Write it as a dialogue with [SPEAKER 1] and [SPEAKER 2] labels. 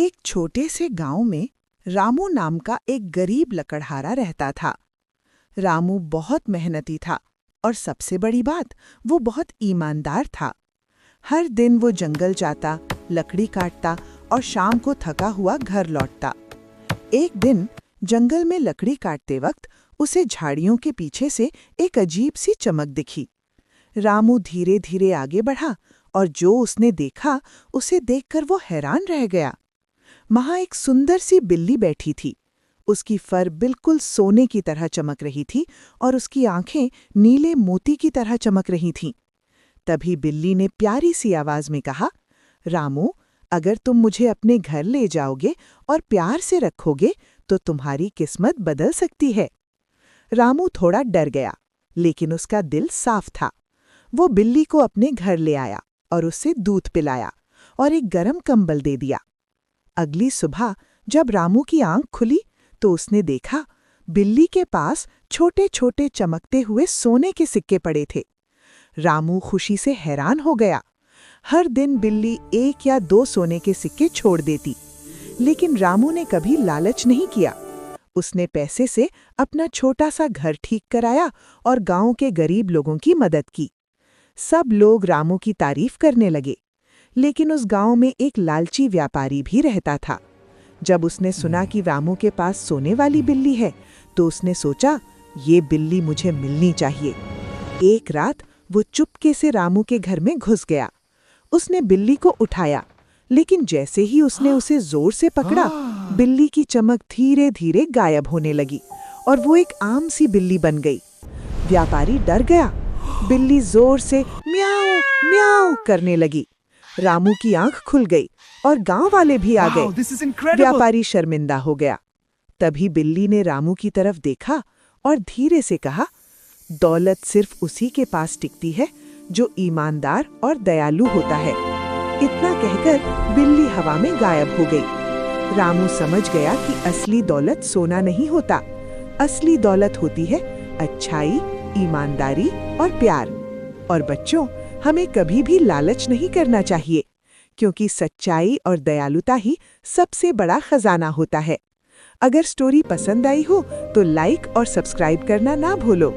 [SPEAKER 1] एक छोटे से गांव में रामू नाम का एक गरीब लकड़हारा रहता था। रामू बहुत मेहनती था और सबसे बड़ी बात, वो बहुत ईमानदार था। हर दिन वो जंगल जाता, लकड़ी काटता और शाम को थका हुआ घर लौटता। एक दिन जंगल में लकड़ी काटते वक्त उसे झाड़ियों के पीछे से एक अजीब सी चमक दिखी। रामू धीरे धीरे आगे बढ़ा और जो उसने देखा उसे देखकर वो हैरान रह गया। वहां एक सुंदर सी बिल्ली बैठी थी। उसकी फर बिल्कुल सोने की तरह चमक रही थी और उसकी आंखें नीले मोती की तरह चमक रही थीं। तभी बिल्ली ने प्यारी सी आवाज में कहा, रामू, अगर तुम मुझे अपने घर ले जाओगे और प्यार से रखोगे तो तुम्हारी किस्मत बदल सकती है। रामू थोड़ा डर गया, लेकिन उसका दिल साफ था। वो बिल्ली को अपने घर ले आया और उसे दूध पिलाया और एक गरम कंबल दे दिया। अगली सुबह जब रामू की आंख खुली तो उसने देखा बिल्ली के पास छोटे छोटे चमकते हुए सोने के सिक्के पड़े थे। रामू खुशी से हैरान हो गया। हर दिन बिल्ली 1 या 2 सोने के सिक्के छोड़ देती, लेकिन रामू ने कभी लालच नहीं किया। उसने पैसे से अपना छोटा सा घर ठीक कराया और गांव के गरीब लोगों की मदद की। सब लोग रामू की तारीफ करने लगे, लेकिन उस गांव में एक लालची व्यापारी भी रहता था। जब उसने सुना कि रामू के पास सोने वाली बिल्ली है, तो उसने सोचा, ये बिल्ली मुझे मिलनी चाहिए। एक रात वो चुपके से रामू के घर में घुस गया। उसने बिल्ली को उठाया, लेकिन जैसे ही उसने उसे जोर से पकड़ा, बिल्ली की चमक धीरे धीरे गायब होने लगी और वो एक आम सी बिल्ली बन गई। व्यापारी डर गया। बिल्ली जोर से म्याऊ म्याऊ करने लगी। रामू की आंख खुल गई और गांव वाले भी आ गए। व्यापारी शर्मिंदा हो गया। तभी बिल्ली ने रामू की तरफ देखा और धीरे से कहा, दौलत सिर्फ उसी के पास टिकती है जो ईमानदार और दयालु होता है। इतना कहकर बिल्ली हवा में गायब हो गई। रामू समझ गया कि असली दौलत सोना नहीं होता। असली दौलत होती है अच्छाई, ईमानदारी और प्यार। और बच्चों, हमें कभी भी लालच नहीं करना चाहिए, क्योंकि सच्चाई और दयालुता ही सबसे बड़ा खजाना होता है। अगर स्टोरी पसंद आई हो तो लाइक और सब्सक्राइब करना ना भूलो।